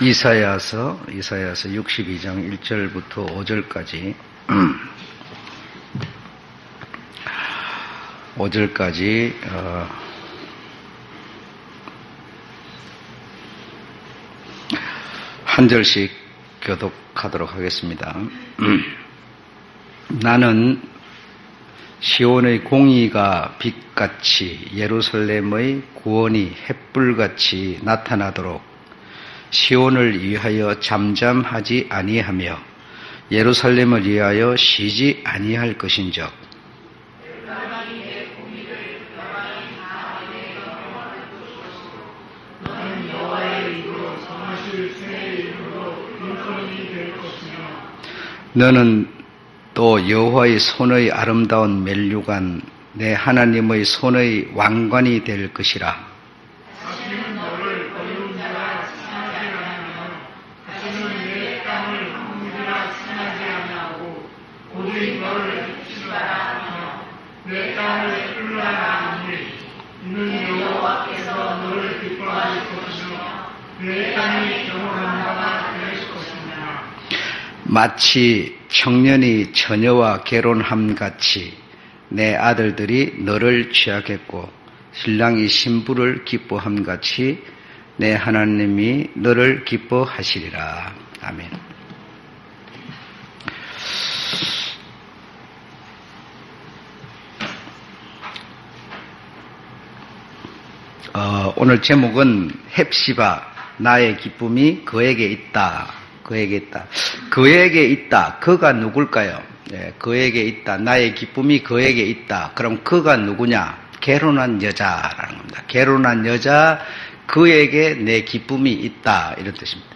이사야서 62장 1절부터 5절까지 5절까지 한 절씩 교독하도록 하겠습니다. 나는 시온의 공의가 빛같이 예루살렘의 구원이 햇불같이 나타나도록 시온을 위하여 잠잠하지 아니하며 예루살렘을 위하여 쉬지 아니할 것인적 너는 또 여호와의 손의 아름다운 멜류관 내 하나님의 손의 왕관이 될 것이라. 마치 청년이 처녀와 결혼함 같이 내 아들들이 너를 취하겠고 신랑이 신부를 기뻐함 같이 내 하나님이 너를 기뻐하시리라. 아멘. 오늘 제목은 헵시바 나의 기쁨이 그에게 있다. 그에게 있다. 그에게 있다. 그가 누굴까요? 네, 그에게 있다. 나의 기쁨이 그에게 있다. 그럼 그가 누구냐? 결혼한 여자라는 겁니다. 결혼한 여자, 그에게 내 기쁨이 있다. 이런 뜻입니다.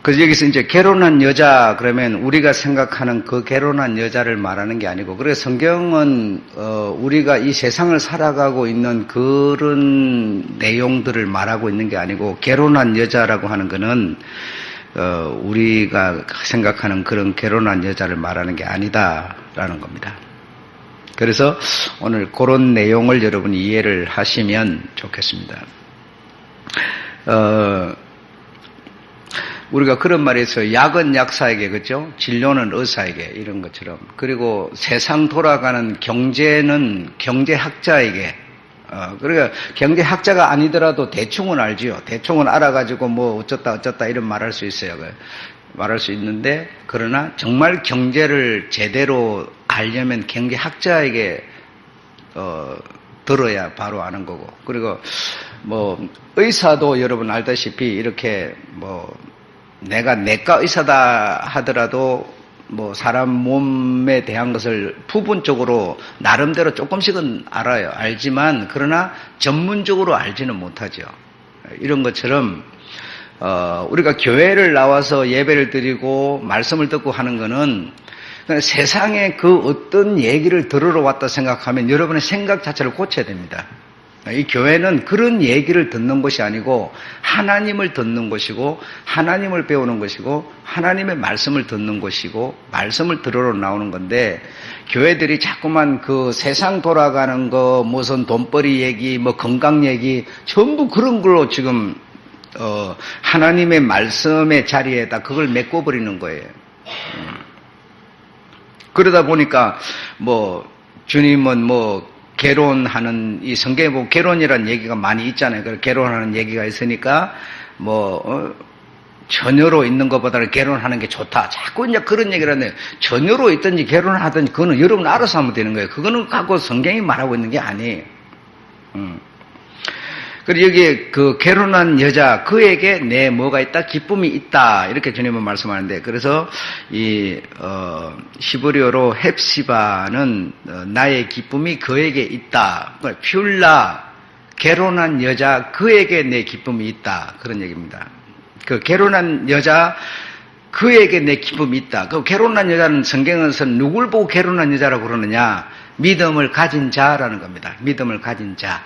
그래서 여기서 이제 결혼한 여자 그러면 우리가 생각하는 그 결혼한 여자를 말하는 게 아니고, 그래서 성경은 우리가 이 세상을 살아가고 있는 그런 내용들을 말하고 있는 게 아니고, 결혼한 여자라고 하는 거는 우리가 생각하는 그런 결혼한 여자를 말하는 게 아니다라는 겁니다. 그래서 오늘 그런 내용을 여러분이 이해를 하시면 좋겠습니다. 우리가 그런 말이 있어요. 약은 약사에게, 그죠? 진료는 의사에게, 이런 것처럼. 그리고 세상 돌아가는 경제는 경제학자에게, 그러니까 경제학자가 아니더라도 대충은 알지요. 대충은 알아가지고 뭐 어쩌다 이런 말할 수 있어요. 말할 수 있는데, 그러나 정말 경제를 제대로 알려면 경제학자에게 들어야 바로 아는 거고. 그리고 뭐 의사도 여러분 알다시피 이렇게 뭐 내가 내과 의사다 하더라도 뭐 사람 몸에 대한 것을 부분적으로 나름대로 조금씩은 알아요. 알지만 그러나 전문적으로 알지는 못하죠. 이런 것처럼 우리가 교회를 나와서 예배를 드리고 말씀을 듣고 하는 거는 세상에 그 어떤 얘기를 들으러 왔다 생각하면 여러분의 생각 자체를 고쳐야 됩니다. 이 교회는 그런 얘기를 듣는 것이 아니고 하나님을 듣는 것이고 하나님을 배우는 것이고 하나님의 말씀을 듣는 것이고 말씀을 들으러 나오는 건데, 교회들이 자꾸만 그 세상 돌아가는 거, 무슨 돈벌이 얘기, 뭐 건강 얘기, 전부 그런 걸로 지금 하나님의 말씀의 자리에다 그걸 메꿔버리는 거예요. 그러다 보니까 뭐 주님은 뭐 결혼하는, 이 성경에 보면 결혼이라는 얘기가 많이 있잖아요. 그래서 결혼하는 얘기가 있으니까 뭐 처녀로 있는 것보다는 결혼하는 게 좋다. 자꾸 이제 그런 얘기를 하네요. 처녀로 있든지 결혼하든지 그거는 여러분 알아서 하면 되는 거예요. 그거는 갖고 성경이 말하고 있는 게 아니에요. 그리고 여기에 그 결혼한 여자, 그에게 내 뭐가 있다? 기쁨이 있다. 이렇게 주님은 말씀하는데, 그래서 이 히브리어로 헵시바는 나의 기쁨이 그에게 있다. 퓰라, 결혼한 여자, 그에게 내 기쁨이 있다. 그런 얘기입니다. 그 결혼한 여자, 그에게 내 기쁨이 있다. 그 결혼한 여자는 성경에서 누굴 보고 결혼한 여자라고 그러느냐? 믿음을 가진 자라는 겁니다. 믿음을 가진 자.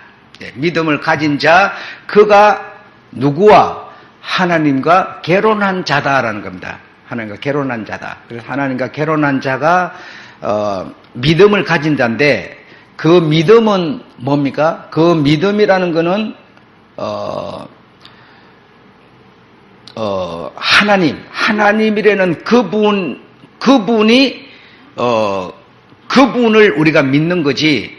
믿음을 가진 자, 그가 누구와? 하나님과 결혼한 자다라는 겁니다. 하나님과 결혼한 자다. 그래서 하나님과 결혼한 자가 믿음을 가진 자인데, 그 믿음은 뭡니까? 그 믿음이라는 거는 하나님이라는 그분을 우리가 믿는 거지,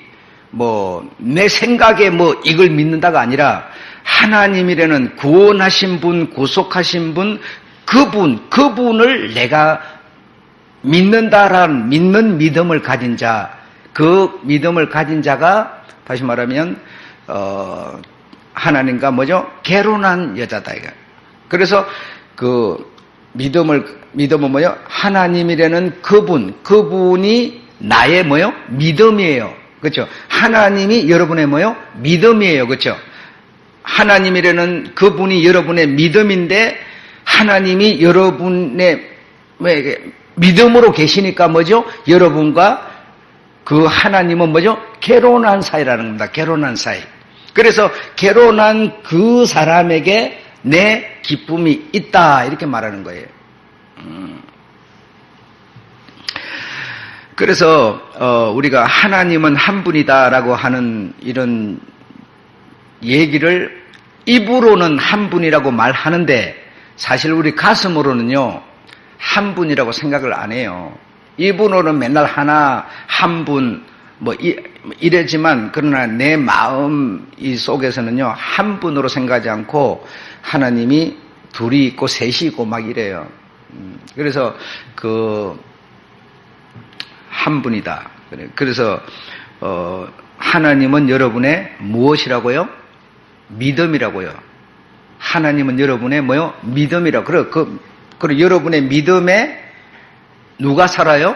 내 생각에 이걸 믿는다가 아니라, 하나님이라는 구원하신 분, 구속하신 분, 그분을 내가 믿는다라는 믿는 믿음을 가진 자, 그 믿음을 가진 자가, 다시 말하면, 하나님과 결혼한 여자다, 이거. 그래서 믿음은 하나님이라는 그분이 나의 믿음이에요. 그렇죠? 하나님이 여러분의 믿음이에요. 그렇죠? 하나님이라는 그분이 여러분의 믿음인데, 하나님이 여러분의 믿음으로 계시니까 여러분과 그 하나님은 결혼한 사이라는 겁니다. 결혼한 사이. 그래서 결혼한 그 사람에게 내 기쁨이 있다, 이렇게 말하는 거예요. 그래서 우리가 하나님은 한 분이다라고 하는 이런 얘기를 입으로는 한 분이라고 말하는데, 사실 우리 가슴으로는요 한 분이라고 생각을 안 해요. 입으로는 맨날 하나, 한 분 이러지만, 그러나 내 마음 이 속에서는요 한 분으로 생각하지 않고 하나님이 둘이 있고 셋이 있고 막 이래요. 그래서 한 분이다. 그래서 하나님은 여러분의 무엇이라고요? 믿음이라고요. 하나님은 여러분의 믿음이라고. 그리고 여러분의 믿음에 누가 살아요?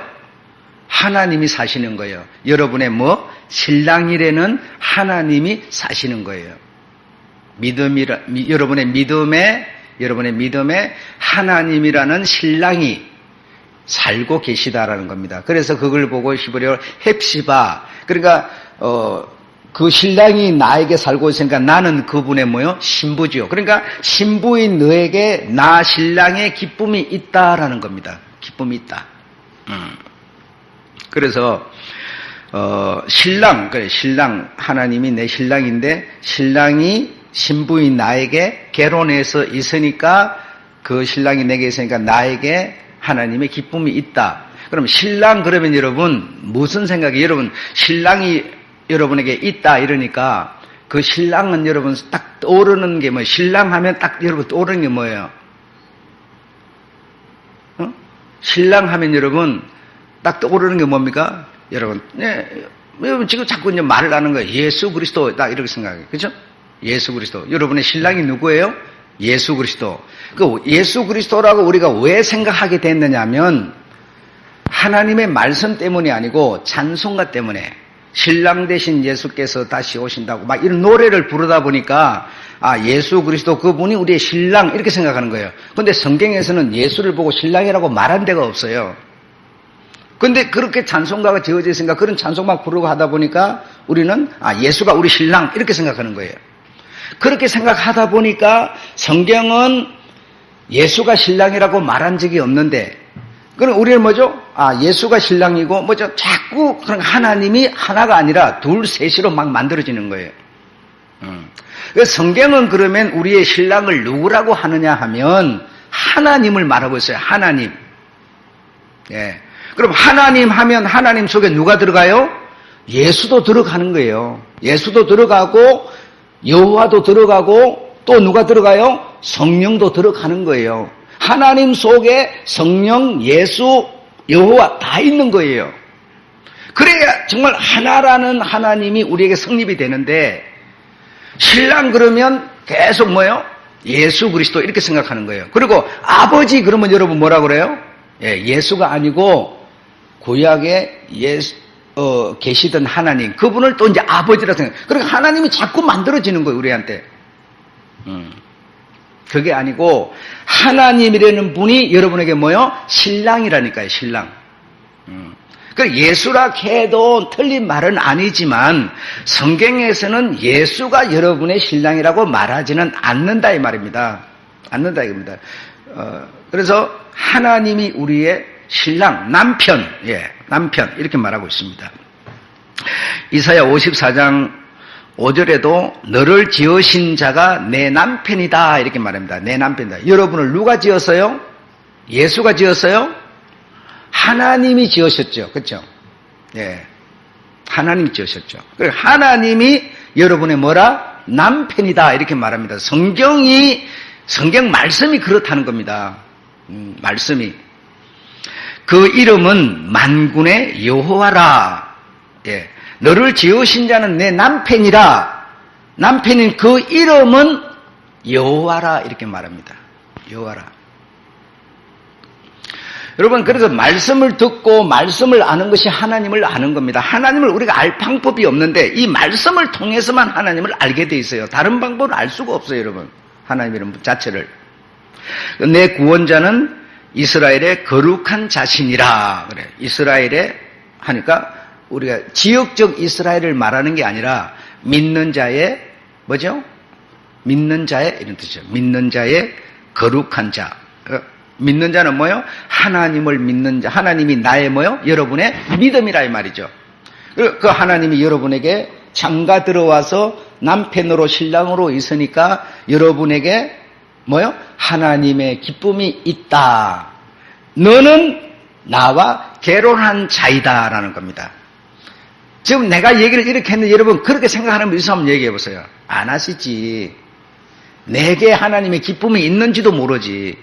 하나님이 사시는 거예요. 여러분의 신랑이라는 하나님이 사시는 거예요. 여러분의 믿음에 하나님이라는 신랑이 살고 계시다라는 겁니다. 그래서 그걸 보고 히브리어로 헵시바, 그러니까 그 신랑이 나에게 살고 있으니까 나는 그분의 신부지요. 그러니까 신부인 너에게 나 신랑의 기쁨이 있다라는 겁니다. 기쁨이 있다. 그래서 신랑 하나님이 내 신랑인데, 신랑이 신부인 나에게 결혼해서 있으니까, 그 신랑이 내게 있으니까 나에게 하나님의 기쁨이 있다. 그럼 신랑, 그러면 여러분 무슨 생각이, 여러분 신랑이 여러분에게 있다 이러니까 그 신랑은 여러분 딱 떠오르는 게 신랑 하면 딱 여러분 떠오르는 게 뭐예요? 신랑 하면 여러분 딱 떠오르는 게 뭡니까? 여러분, 여러분 지금 자꾸 이제 말을 하는 거예요. 예수 그리스도, 딱 이렇게 생각해요. 그죠? 예수 그리스도. 여러분의 신랑이 누구예요? 예수 그리스도. 그 예수 그리스도라고 우리가 왜 생각하게 됐느냐면, 하나님의 말씀 때문이 아니고 찬송가 때문에, 신랑 대신 예수께서 다시 오신다고 막 이런 노래를 부르다 보니까, 예수 그리스도 그분이 우리의 신랑, 이렇게 생각하는 거예요. 근데 성경에서는 예수를 보고 신랑이라고 말한 데가 없어요. 근데 그렇게 찬송가가 지어져 있으니까 그런 찬송만 부르고 하다 보니까 우리는 예수가 우리 신랑, 이렇게 생각하는 거예요. 그렇게 생각하다 보니까 성경은 예수가 신랑이라고 말한 적이 없는데, 그럼 우리는 예수가 신랑이고 자꾸 그런 하나님이 하나가 아니라 둘, 셋으로 막 만들어지는 거예요. 성경은 그러면 우리의 신랑을 누구라고 하느냐 하면 하나님을 말하고 있어요. 하나님. 예. 그럼 하나님 하면 하나님 속에 누가 들어가요? 예수도 들어가는 거예요. 예수도 들어가고 여호와도 들어가고 또 누가 들어가요? 성령도 들어가는 거예요. 하나님 속에 성령, 예수, 여호와 다 있는 거예요. 그래야 정말 하나라는 하나님이 우리에게 성립이 되는데, 신랑 그러면 계속 예수 그리스도, 이렇게 생각하는 거예요. 그리고 아버지 그러면 여러분 뭐라 그래요? 예수가 아니고 구약에 계시던 하나님, 그분을 또 이제 아버지라 생각. 그러니까 하나님이 자꾸 만들어지는 거예요, 우리한테. 그게 아니고 하나님이라는 분이 여러분에게 신랑이라니까요, 신랑. 그 예수라 해도 틀린 말은 아니지만 성경에서는 예수가 여러분의 신랑이라고 말하지는 않는다 이 말입니다. 않는다 이겁니다. 그래서 하나님이 우리의 신랑, 남편, 남편 이렇게 말하고 있습니다. 이사야 54장 5절에도 너를 지으신 자가 내 남편이다 이렇게 말합니다. 내 남편이다. 여러분을 누가 지었어요? 예수가 지었어요? 하나님이 지으셨죠. 그렇죠? 예. 하나님이 지으셨죠. 그리고 하나님이 여러분의 뭐라? 남편이다 이렇게 말합니다. 성경 말씀이 그렇다는 겁니다. 말씀이. 그 이름은 만군의 여호와라. 예. 너를 지으신 자는 내 남편이라. 남편인 그 이름은 여호와라 이렇게 말합니다. 여호와라. 여러분, 그래서 말씀을 듣고 말씀을 아는 것이 하나님을 아는 겁니다. 하나님을 우리가 알 방법이 없는데 이 말씀을 통해서만 하나님을 알게 돼 있어요. 다른 방법을 알 수가 없어요, 여러분. 하나님 이름 자체를. 내 구원자는 이스라엘의 거룩한 자신이라. 그래. 이스라엘에 하니까 우리가 지역적 이스라엘을 말하는 게 아니라 믿는 자의 뭐죠? 믿는 자의 이런 뜻이죠. 믿는 자의 거룩한 자. 믿는 자는 뭐요? 하나님을 믿는 자. 하나님이 나의 뭐요? 여러분의 믿음이라 이 말이죠. 그 하나님이 여러분에게 장가 들어와서 남편으로 신랑으로 있으니까 여러분에게 뭐요? 하나님의 기쁨이 있다. 너는 나와 결혼한 자이다라는 겁니다. 지금 내가 얘기를 이렇게 했는데 여러분 그렇게 생각하는 분 있으면 얘기해 보세요. 안 하시지. 내게 하나님의 기쁨이 있는지도 모르지.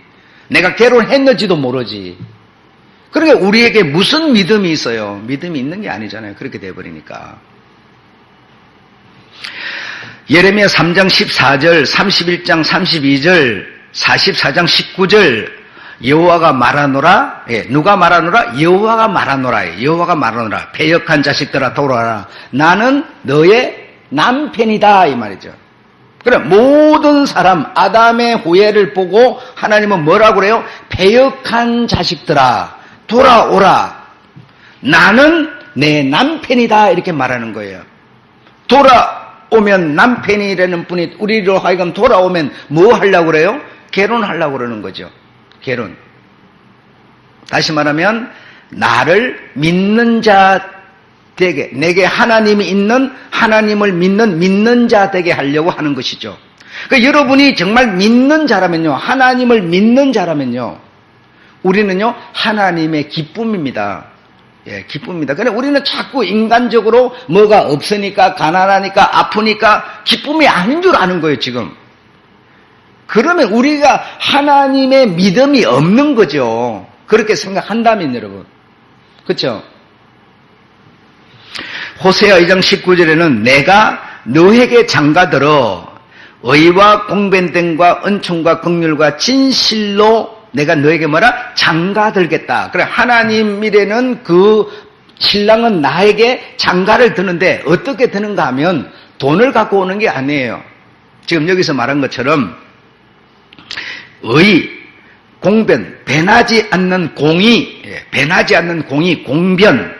내가 결혼했는지도 모르지. 그러니까 우리에게 무슨 믿음이 있어요? 믿음이 있는 게 아니잖아요. 그렇게 돼버리니까. 예레미야 3장 14절, 31장 32절, 44장 19절 여호와가 말하노라. 예, 누가 말하노라? 여호와가 말하노라. 여호와가 말하노라. 패역한 자식들아 돌아와라. 나는 너의 남편이다 이 말이죠. 그래 모든 사람 아담의 후예를 보고 하나님은 뭐라고 그래요? 패역한 자식들아 돌아오라. 나는 내 남편이다 이렇게 말하는 거예요. 돌아오면 남편이라는 분이 우리로 하여금 돌아오면 뭐 하려고 그래요? 결혼하려고 그러는 거죠. 결혼. 다시 말하면 나를 믿는 자 되게, 내게 하나님이 있는 하나님을 믿는 자 되게 하려고 하는 것이죠. 그러니까 여러분이 정말 믿는 자라면요, 하나님을 믿는 자라면요, 우리는요 하나님의 기쁨입니다. 예, 기쁨입니다. 그런데 우리는 자꾸 인간적으로 뭐가 없으니까, 가난하니까, 아프니까 기쁨이 아닌 줄 아는 거예요 지금. 그러면 우리가 하나님의 믿음이 없는 거죠. 그렇게 생각한다면 여러분, 그렇죠? 호세아 2장 19절에는 내가 너에게 장가들어 의와 공변됨과 은총과 긍휼과 진실로 내가 너에게 뭐라? 장가들겠다. 그래 하나님 미래는 그 신랑은 나에게 장가를 드는데 어떻게 드는가 하면 돈을 갖고 오는 게 아니에요. 지금 여기서 말한 것처럼 의, 공변, 변하지 않는 공의, 변하지 않는 공의, 공변,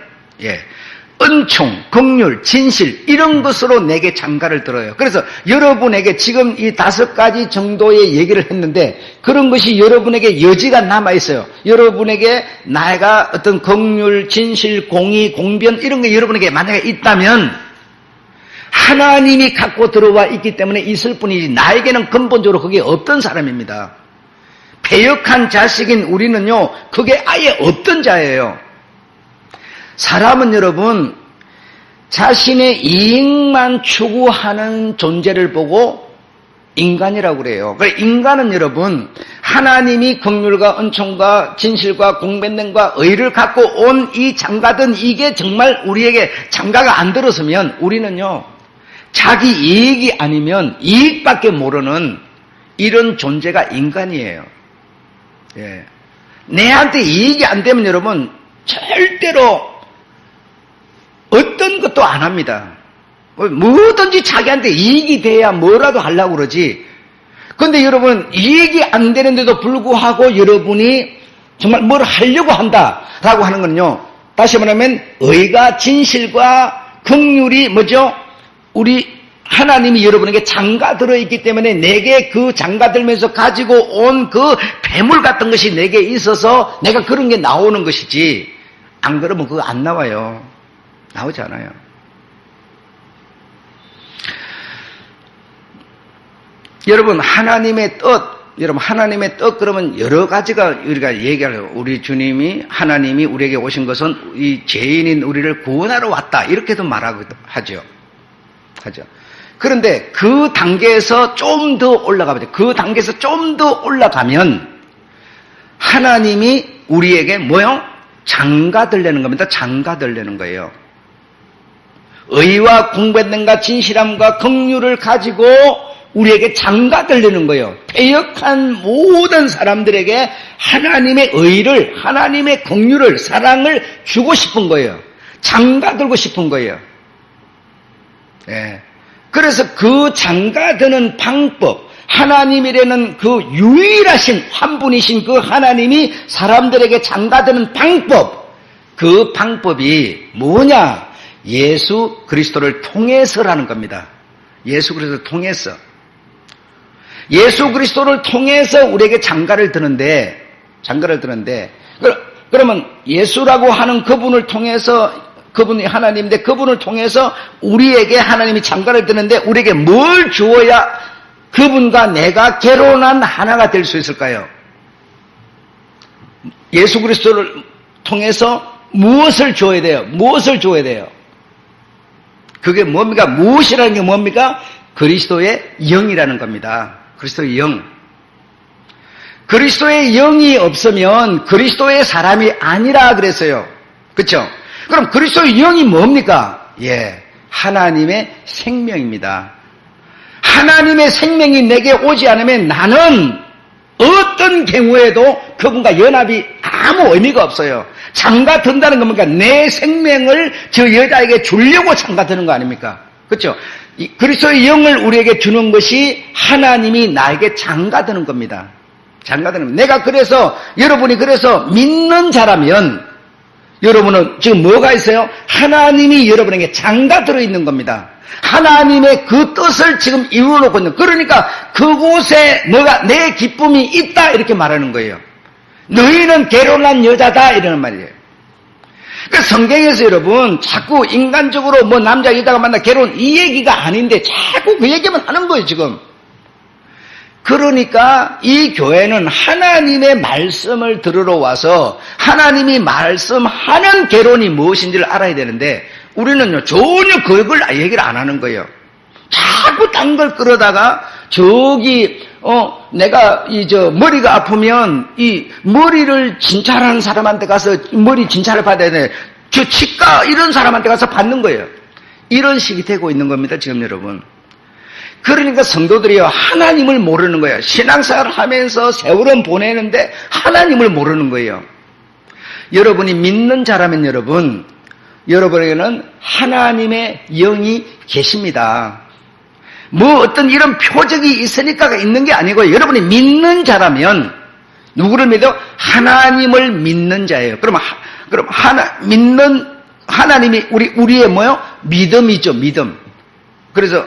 은총, 긍휼, 진실 이런 것으로 내게 장가를 들어요. 그래서 여러분에게 지금 이 5가지 정도의 얘기를 했는데 그런 것이 여러분에게 여지가 남아있어요. 여러분에게 내가 어떤 긍휼, 진실, 공의, 공변 이런 게 여러분에게 만약에 있다면 하나님이 갖고 들어와 있기 때문에 있을 뿐이지 나에게는 근본적으로 그게 없던 사람입니다. 패역한 자식인 우리는요 그게 아예 없던 자예요. 사람은 여러분 자신의 이익만 추구하는 존재를 보고 인간이라고 그래요. 그러니까 인간은 여러분 하나님이 긍휼과 은총과 진실과 공변됨과 의를 갖고 온 이 장가든 이게 정말 우리에게 장가가 안 들었으면 우리는요 자기 이익이 아니면 이익밖에 모르는 이런 존재가 인간이에요. 예. 내한테 이익이 안 되면 여러분 절대로 어떤 것도 안 합니다. 뭐든지 자기한테 이익이 돼야 뭐라도 하려고 그러지. 그런데 여러분 이익이 안 되는데도 불구하고 여러분이 정말 뭘 하려고 한다라고 하는 건요. 다시 말하면 의가 진실과 긍휼이 뭐죠? 우리 하나님이 여러분에게 장가 들어있기 때문에 내게 그 장가 들면서 가지고 온 그 배물 같은 것이 내게 있어서 내가 그런 게 나오는 것이지 안 그러면 그거 안 나와요. 나오지 않아요. 여러분, 하나님의 뜻 그러면 여러 가지가 우리가 얘기하려고, 우리 주님이, 하나님이 우리에게 오신 것은 이 죄인인 우리를 구원하러 왔다. 이렇게도 말하고 하죠. 그런데 그 단계에서 좀 더 올라가면, 그 단계에서 좀 더 올라가면 하나님이 우리에게 뭐요? 장가들려는 겁니다. 장가들려는 거예요. 의와 공변됨과 진실함과 긍휼을 가지고 우리에게 장가들려는 거예요. 패역한 모든 사람들에게 하나님의 의를, 하나님의 긍휼을, 사랑을 주고 싶은 거예요. 장가들고 싶은 거예요. 예. 그래서 그 장가드는 방법, 하나님이라는 그 유일하신 한 분이신 그 하나님이 사람들에게 장가드는 방법, 그 방법이 뭐냐? 예수 그리스도를 통해서라는 겁니다. 예수 그리스도를 통해서. 예수 그리스도를 통해서 우리에게 장가를 드는데, 그러면 예수라고 하는 그분을 통해서, 그분이 하나님인데 그분을 통해서 우리에게 하나님이 장가를 드는데 우리에게 뭘 주어야 그분과 내가 결혼한 하나가 될 수 있을까요? 예수 그리스도를 통해서 무엇을 줘야 돼요? 무엇을 줘야 돼요? 그게 뭡니까? 무엇이라는 게 뭡니까? 그리스도의 영이라는 겁니다. 그리스도의 영. 그리스도의 영이 없으면 그리스도의 사람이 아니라 그랬어요. 그렇죠? 그럼 그리스도의 영이 뭡니까? 예, 하나님의 생명입니다. 하나님의 생명이 내게 오지 않으면 나는 어떤 경우에도 그분과 연합이 아무 의미가 없어요. 장가든다는 건 뭡니까? 내 생명을 저 여자에게 주려고 장가드는 거 아닙니까? 그렇죠? 그리스도의 영을 우리에게 주는 것이 하나님이 나에게 장가드는 겁니다. 장가드는. 내가 그래서, 여러분이 그래서 믿는 자라면 여러분은 지금 뭐가 있어요? 하나님이 여러분에게 장가 들어있는 겁니다. 하나님의 그 뜻을 지금 이루어놓고 있는, 그러니까 그곳에 뭐가 내 기쁨이 있다 이렇게 말하는 거예요. 너희는 결혼한 여자다 이러는 말이에요. 그러니까 성경에서 여러분 자꾸 인간적으로 뭐 남자 여자가 만나 결혼 이 얘기가 아닌데 자꾸 그 얘기만 하는 거예요 지금. 그러니까 이 교회는 하나님의 말씀을 들으러 와서 하나님이 말씀하는 결혼이 무엇인지를 알아야 되는데 우리는요 전혀 그걸 얘기를 안 하는 거예요. 자꾸 딴 걸 끌어다가 저기 내가 머리가 아프면 이 머리를 진찰하는 사람한테 가서 머리 진찰을 받아야 돼. 저 치과 이런 사람한테 가서 받는 거예요. 이런 식이 되고 있는 겁니다 지금 여러분. 그러니까 성도들이요 하나님을 모르는 거예요. 신앙생활을 하면서 세월은 보내는데 하나님을 모르는 거예요. 여러분이 믿는 자라면 여러분에게는 하나님의 영이 계십니다. 뭐 어떤 이런 표적이 있으니까가 있는 게 아니고 여러분이 믿는 자라면 누구를 믿어? 하나님을 믿는 자예요. 그럼 하나님이 우리의 뭐요? 믿음이죠, 믿음. 그래서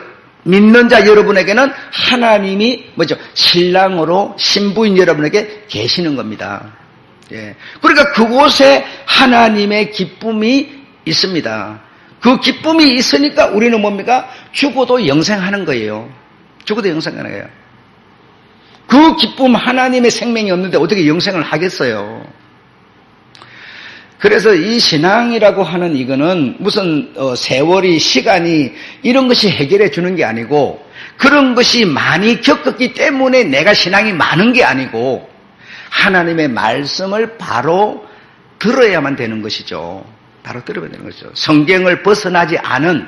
믿는 자 여러분에게는 하나님이 뭐죠? 신랑으로 신부인 여러분에게 계시는 겁니다. 예. 그러니까 그곳에 하나님의 기쁨이 있습니다. 그 기쁨이 있으니까 우리는 뭡니까? 죽어도 영생하는 거예요. 죽어도 영생하는 거예요. 그 기쁨 하나님의 생명이 없는데 어떻게 영생을 하겠어요? 그래서 이 신앙이라고 하는 이거는 무슨 세월이 시간이 이런 것이 해결해 주는 게 아니고 그런 것이 많이 겪었기 때문에 내가 신앙이 많은 게 아니고 하나님의 말씀을 바로 들어야만 되는 것이죠. 바로 들어야 되는 것이죠. 성경을 벗어나지 않은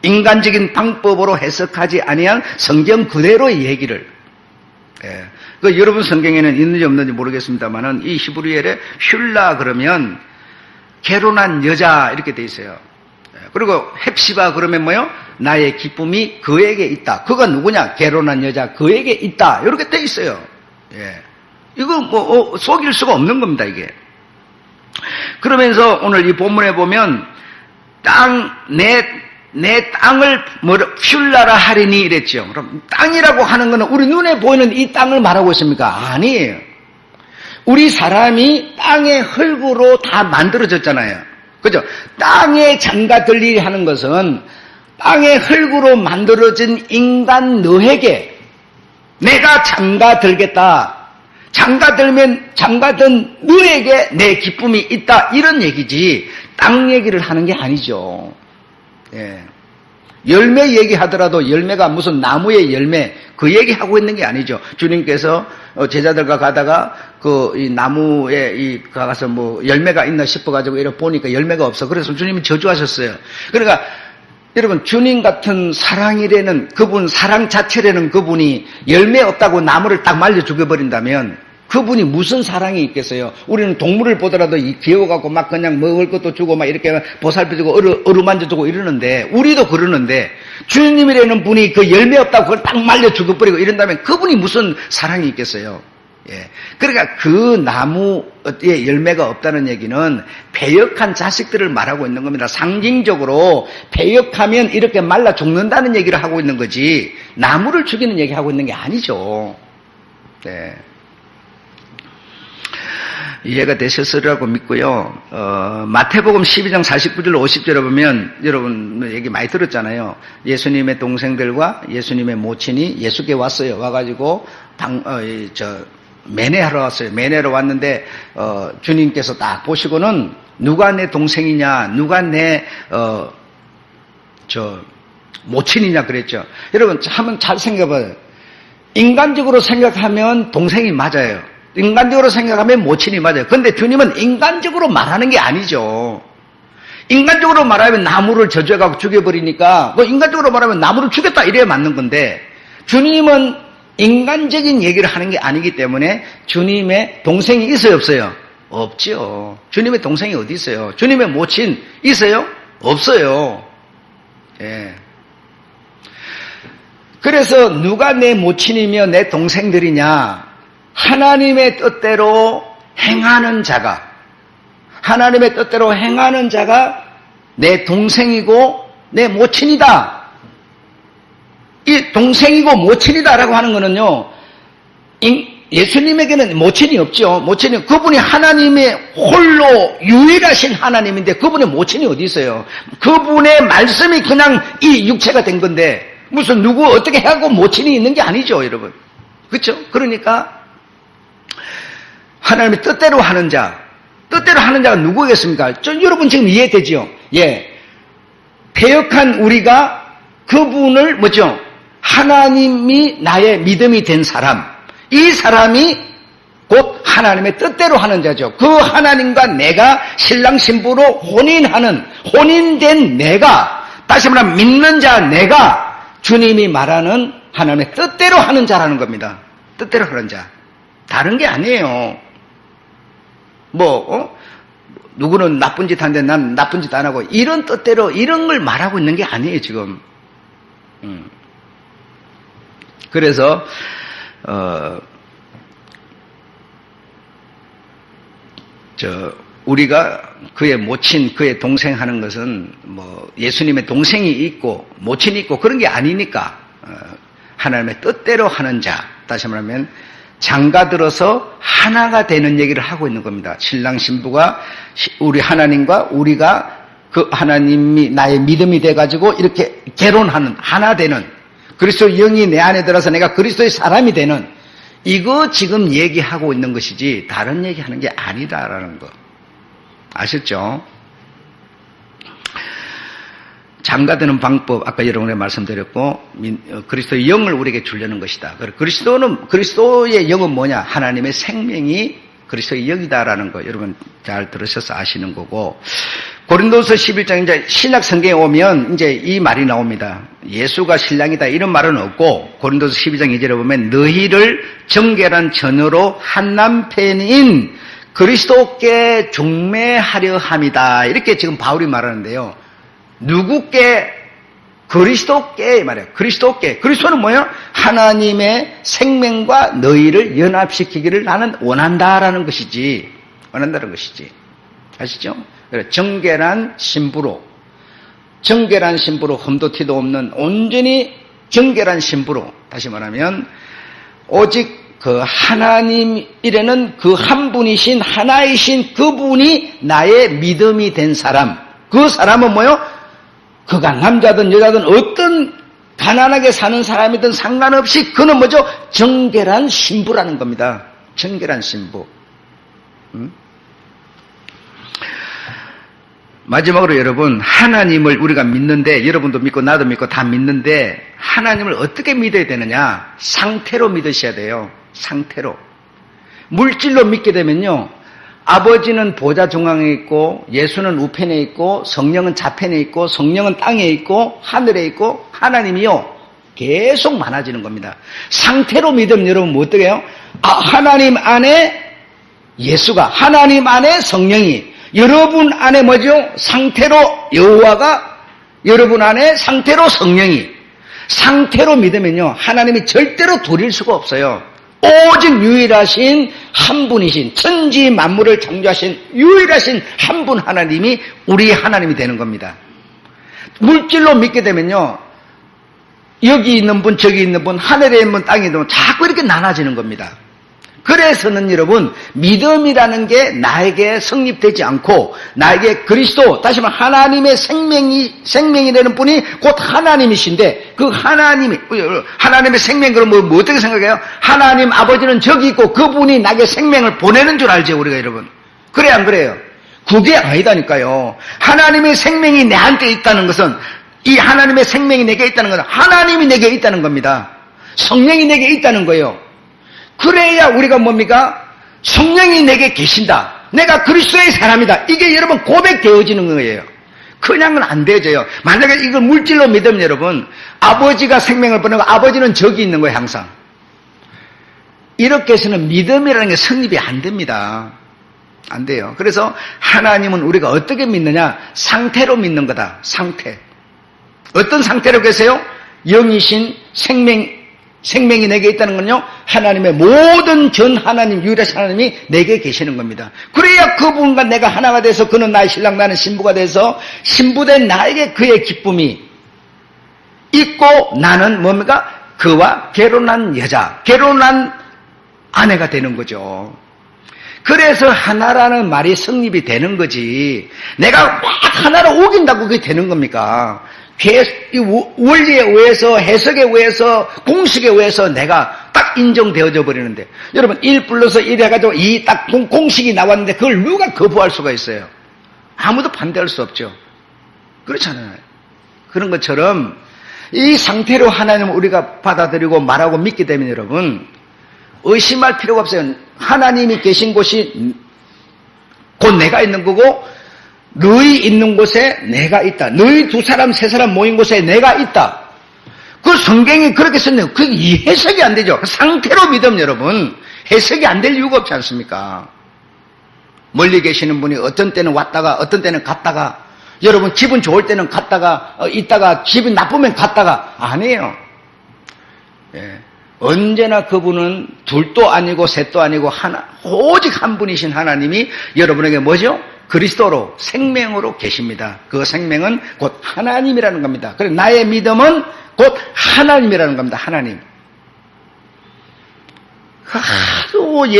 인간적인 방법으로 해석하지 아니한 성경 그대로의 얘기를 그 여러분 성경에는 있는지 없는지 모르겠습니다만은 이 히브리어에 슐라 그러면 결혼한 여자 이렇게 돼 있어요. 그리고 헵시바 그러면 뭐요? 나의 기쁨이 그에게 있다. 그가 누구냐? 결혼한 여자 그에게 있다. 이렇게 돼 있어요. 예. 이거 뭐 속일 수가 없는 겁니다 이게. 그러면서 오늘 이 본문에 보면 내 땅을 슐라라 하리니 이랬죠. 그럼 땅이라고 하는 것은 우리 눈에 보이는 이 땅을 말하고 있습니까? 아니에요. 우리 사람이 땅의 흙으로 다 만들어졌잖아요. 그죠? 땅에 장가들리 하는 것은 땅의 흙으로 만들어진 인간 너에게 내가 장가 들겠다. 장가든 너에게 내 기쁨이 있다. 이런 얘기지. 땅 얘기를 하는 게 아니죠. 예. 열매 얘기하더라도 열매가 무슨 나무의 열매 그 얘기하고 있는 게 아니죠. 주님께서 제자들과 가다가 이 나무에 가서 뭐 열매가 있나 싶어가지고 이렇게 보니까 열매가 없어. 그래서 주님이 저주하셨어요. 그러니까 여러분 주님 같은 사랑이라는 그분, 사랑 자체라는 그분이 열매 없다고 나무를 딱 말려 죽여버린다면 그분이 무슨 사랑이 있겠어요? 우리는 동물을 보더라도 귀여워갖고 막 그냥 먹을 것도 주고 막 이렇게 보살펴주고 어루만져주고 이러는데, 우리도 그러는데, 주님이라는 분이 그 열매 없다고 그걸 딱 말려 죽여버리고 이런다면 그분이 무슨 사랑이 있겠어요? 예. 그러니까 그 나무에 열매가 없다는 얘기는 배역한 자식들을 말하고 있는 겁니다. 상징적으로 배역하면 이렇게 말라 죽는다는 얘기를 하고 있는 거지, 나무를 죽이는 얘기 하고 있는 게 아니죠. 네. 이해가 되셨으리라고 믿고요. 마태복음 12장 49절 50절에 보면 여러분 얘기 많이 들었잖아요. 예수님의 동생들과 예수님의 모친이 예수께 왔어요. 와가지고 매내하러 왔어요. 매내하러 왔는데 주님께서 딱 보시고는 누가 내 동생이냐, 누가 내 모친이냐 그랬죠. 여러분 한번 잘 생각해봐요. 인간적으로 생각하면 동생이 맞아요. 인간적으로 생각하면 모친이 맞아요. 그런데 주님은 인간적으로 말하는 게 아니죠. 인간적으로 말하면 나무를 저주해가지고 죽여버리니까, 인간적으로 말하면 나무를 죽였다 이래야 맞는 건데, 주님은 인간적인 얘기를 하는 게 아니기 때문에 주님의 동생이 있어요, 없어요? 없죠. 주님의 동생이 어디 있어요? 주님의 모친 있어요? 없어요. 예. 그래서 누가 내 모친이며 내 동생들이냐? 하나님의 뜻대로 행하는 자가, 하나님의 뜻대로 행하는 자가 내 동생이고 내 모친이다. 이 동생이고 모친이다라고 하는 거는요, 예수님에게는 모친이 없죠. 모친이, 그분이 하나님의 홀로 유일하신 하나님인데 그분의 모친이 어디 있어요? 그분의 말씀이 그냥 이 육체가 된 건데 무슨 누구 어떻게 하고 모친이 있는 게 아니죠, 여러분. 그렇죠? 그러니까 하나님의 뜻대로 하는 자, 뜻대로 하는 자가 누구겠습니까? 여러분 지금 이해되죠? 예. 패역한 우리가 그분을 뭐죠? 하나님이 나의 믿음이 된 사람, 이 사람이 곧 하나님의 뜻대로 하는 자죠. 그 하나님과 내가 신랑 신부로 혼인된 내가, 다시 말하면 믿는 자 내가 주님이 말하는 하나님의 뜻대로 하는 자라는 겁니다. 뜻대로 하는 자. 다른 게 아니에요. 누구는 나쁜 짓 하는데 난 나쁜 짓 안 하고, 이런 뜻대로 이런 걸 말하고 있는 게 아니에요, 지금. 그래서, 우리가 그의 모친, 그의 동생 하는 것은 예수님의 동생이 있고, 모친이 있고 그런 게 아니니까, 하나님의 뜻대로 하는 자, 다시 말하면, 장가들어서 하나가 되는 얘기를 하고 있는 겁니다. 신랑 신부가 우리 하나님과 우리가 그 하나님이 나의 믿음이 돼가지고 이렇게 결혼하는, 하나 되는, 그리스도의 영이 내 안에 들어서 내가 그리스도의 사람이 되는, 이거 지금 얘기하고 있는 것이지 다른 얘기하는 게 아니다라는 거 아셨죠? 장가드는 방법 아까 여러분에 말씀드렸고, 그리스도의 영을 우리에게 주려는 것이다. 그리스도의 영은 뭐냐? 하나님의 생명이 그리스도의 영이다라는 거 여러분 잘 들으셔서 아시는 거고, 고린도서 11장 이제 신약 성경에 오면 이제 이 말이 나옵니다. 예수가 신랑이다 이런 말은 없고, 고린도서 12장 2절에 보면 너희를 정결한 처녀로 한 남편인 그리스도께 중매하려 함이다. 이렇게 지금 바울이 말하는데요. 누구께? 그리스도께 말이에요. 그리스도께. 그리스도는 뭐예요? 하나님의 생명과 너희를 연합시키기를 나는 원한다라는 것이지. 원한다는 것이지. 아시죠? 정결한 신부로 흠도 티도 없는 온전히 정결한 신부로, 다시 말하면 오직 그 하나님이라는 그 한 분이신 하나이신 그분이 나의 믿음이 된 사람. 그 사람은 뭐예요? 그가 남자든 여자든 어떤 가난하게 사는 사람이든 상관없이 그는 뭐죠? 정결한 신부라는 겁니다. 정결한 신부. 마지막으로 여러분, 하나님을 우리가 믿는데, 여러분도 믿고 나도 믿고 다 믿는데, 하나님을 어떻게 믿어야 되느냐? 상태로 믿으셔야 돼요. 상태로. 물질로 믿게 되면요, 아버지는 보좌 중앙에 있고, 예수는 우편에 있고, 성령은 좌편에 있고, 성령은 땅에 있고, 하늘에 있고, 하나님이요, 계속 많아지는 겁니다. 상태로 믿으면 여러분 뭐 어떻게 해요? 하나님 안에 예수가, 하나님 안에 성령이, 여러분 안에 뭐죠? 상태로 여호와가, 여러분 안에 상태로 성령이, 상태로 믿으면요, 하나님이 절대로 돌릴 수가 없어요. 오직 유일하신 한 분이신, 천지 만물을 창조하신 유일하신 한 분 하나님이 우리 하나님이 되는 겁니다. 물질로 믿게 되면요, 여기 있는 분, 저기 있는 분, 하늘에 있는 분, 땅에 있는 분, 자꾸 이렇게 나눠지는 겁니다. 그래서는 여러분, 믿음이라는 게 나에게 성립되지 않고, 나에게 그리스도, 다시 말하면 하나님의 생명이라는 분이 곧 하나님이신데, 그 하나님의 생명, 그럼 뭐 어떻게 생각해요? 하나님 아버지는 저기 있고, 그분이 나에게 생명을 보내는 줄 알죠, 우리가 여러분. 그래, 안 그래요? 그게 아니다니까요. 하나님의 생명이 내한테 있다는 것은, 이 하나님의 생명이 내게 있다는 것은 하나님이 내게 있다는 겁니다. 성령이 내게 있다는 거예요. 그래야 우리가 뭡니까? 성령이 내게 계신다. 내가 그리스도의 사람이다. 이게 여러분 고백되어지는 거예요. 그냥은 안 되져요. 만약에 이걸 물질로 믿으면 여러분, 아버지가 생명을 보내고 아버지는 저기 있는 거예요, 항상. 이렇게 해서는 믿음이라는 게 성립이 안 됩니다. 안 돼요. 그래서 하나님은 우리가 어떻게 믿느냐? 상태로 믿는 거다. 상태. 어떤 상태로 계세요? 영이신 생명이 내게 있다는 건요, 하나님의 모든 전 하나님, 유일하신 하나님이 내게 계시는 겁니다. 그래야 그분과 내가 하나가 돼서 그는 나의 신랑, 나는 신부가 돼서 신부된 나에게 그의 기쁨이 있고, 나는 뭡니까? 그와 결혼한 여자, 결혼한 아내가 되는 거죠. 그래서 하나라는 말이 성립이 되는 거지, 내가 막 하나로 우긴다고 그게 되는 겁니까? 원리에 의해서, 해석에 의해서, 공식에 의해서 내가 딱 인정되어져 버리는데, 여러분 1 플러스 1 해가지고 이 딱 공식이 나왔는데 그걸 누가 거부할 수가 있어요? 아무도 반대할 수 없죠. 그렇잖아요. 그런 것처럼 이 상태로 하나님을 우리가 받아들이고 말하고 믿게 되면 여러분, 의심할 필요가 없어요. 하나님이 계신 곳이 곧 내가 있는 거고, 너희 있는 곳에 내가 있다. 너희 2사람, 3사람 모인 곳에 내가 있다. 그 성경이 그렇게 썼네요. 그게 해석이 안 되죠. 상태로 믿음 여러분, 해석이 안 될 이유가 없지 않습니까? 멀리 계시는 분이 어떤 때는 왔다가 어떤 때는 갔다가, 여러분 기분 좋을 때는 갔다가 있다가, 기분 나쁘면 갔다가, 아니에요. 예. 언제나 그분은 둘도 아니고 셋도 아니고 오직 한 분이신 하나님이 여러분에게 뭐죠? 그리스도로, 생명으로 계십니다. 그 생명은 곧 하나님이라는 겁니다. 그래서 나의 믿음은 곧 하나님이라는 겁니다. 하나님.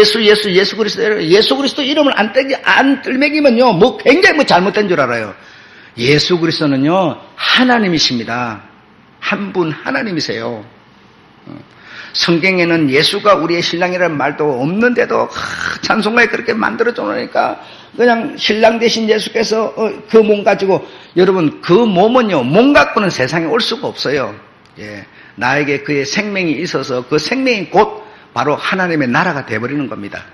예수 그리스도 이름을 안 들먹이면요, 굉장히 잘못된 줄 알아요. 예수 그리스도는요, 하나님이십니다. 한 분 하나님이세요. 성경에는 예수가 우리의 신랑이라는 말도 없는데도 찬송가에 그렇게 만들어줘 놓으니까 그냥 신랑 대신 예수께서 그 몸 가지고, 여러분 그 몸은요, 몸 갖고는 세상에 올 수가 없어요. 예, 나에게 그의 생명이 있어서 그 생명이 곧 바로 하나님의 나라가 되어버리는 겁니다.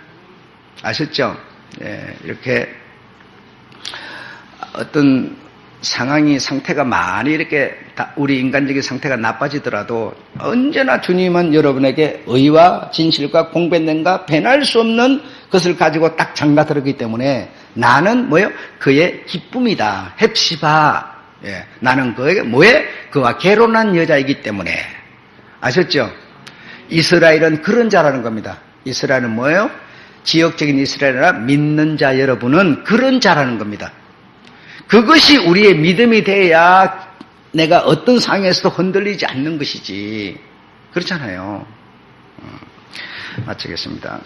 아셨죠? 예, 이렇게 어떤 상태가 많이 이렇게 우리 인간적인 상태가 나빠지더라도 언제나 주님은 여러분에게 의와 진실과 공변됨과 변할 수 없는 것을 가지고 딱 장가 들었기 때문에, 나는 뭐예요? 그의 기쁨이다. 헵시바. 예, 나는 그와 결혼한 여자이기 때문에. 아셨죠? 이스라엘은 그런 자라는 겁니다. 이스라엘은 뭐예요? 지역적인 이스라엘이나 아니라 믿는 자 여러분은 그런 자라는 겁니다. 그것이 우리의 믿음이 돼야 내가 어떤 상황에서도 흔들리지 않는 것이지. 그렇잖아요. 마치겠습니다.